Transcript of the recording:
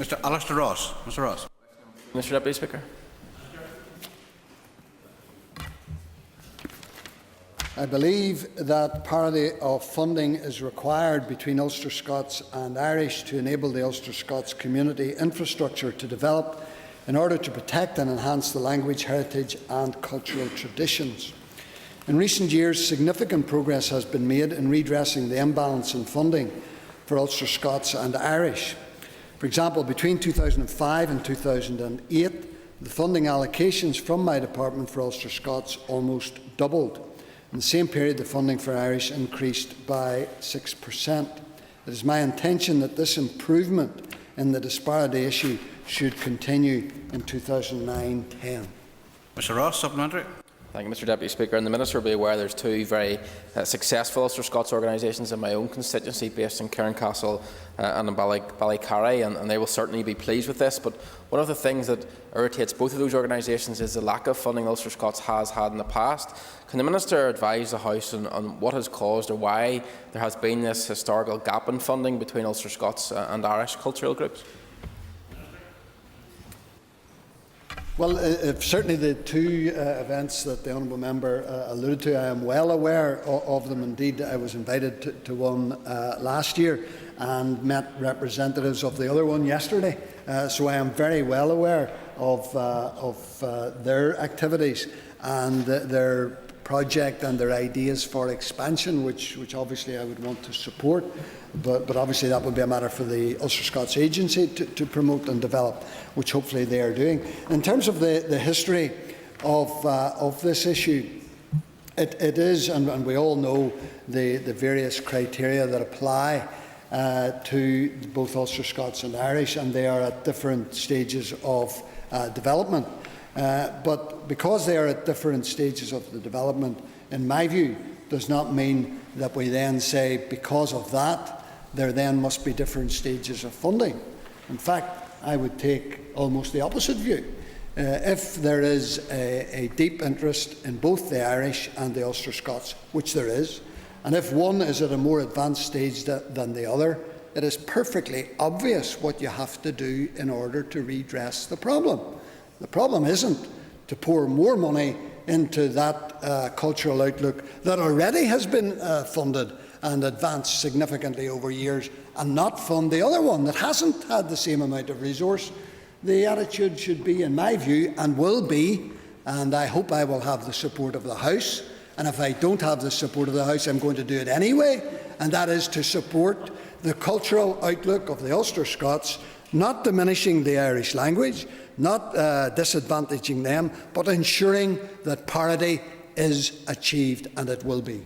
Mr. Alastair Ross. Mr. Ross. Mr. Deputy Speaker. I believe that parity of funding is required between Ulster Scots and Irish to enable the Ulster Scots community infrastructure to develop in order to protect and enhance the language, heritage and cultural traditions. In recent years, significant progress has been made in redressing the imbalance in funding for Ulster Scots and Irish. For example, between 2005 and 2008, the funding allocations from my department for Ulster Scots almost doubled. In the same period, the funding for Irish increased by 6%. It is my intention that this improvement in the disparity issue should continue in 2009-10. Mr. Ross, supplementary. Thank you, Mr. Deputy Speaker. And the Minister will be aware there's two very successful Ulster Scots organisations in my own constituency based in Cairncastle and in Ballycarry, and they will certainly be pleased with this. But one of the things that irritates both of those organisations is the lack of funding Ulster Scots has had in the past. Can the Minister advise the House on what has caused or why there has been this historical gap in funding between Ulster Scots and Irish cultural groups? Well, certainly the two events that the honourable member alluded to, I am well aware of them. Indeed, I was invited to one last year and met representatives of the other one yesterday. So I am very well aware of their activities and their project and their ideas for expansion, which obviously I would want to support. But obviously that would be a matter for the Ulster Scots Agency to promote and develop, which hopefully they are doing. In terms of the history of this issue, it is, and we all know the various criteria that apply to both Ulster Scots and Irish, and they are at different stages of development. But because they are at different stages of the development, in my view, does not mean that we then say, because of that, there then must be different stages of funding. In fact, I would take almost the opposite view. If there is a deep interest in both the Irish and the Ulster Scots, which there is, and if one is at a more advanced stage than the other, it is perfectly obvious what you have to do in order to redress the problem. The problem isn't to pour more money into that cultural outlook that already has been funded and advanced significantly over years, and not fund the other one that hasn't had the same amount of resource. The attitude should be, in my view, and will be, and I hope I will have the support of the House, and if I don't have the support of the House, I'm going to do it anyway, and that is to support the cultural outlook of the Ulster Scots, not diminishing the Irish language, not disadvantaging them, but ensuring that parity is achieved, and it will be.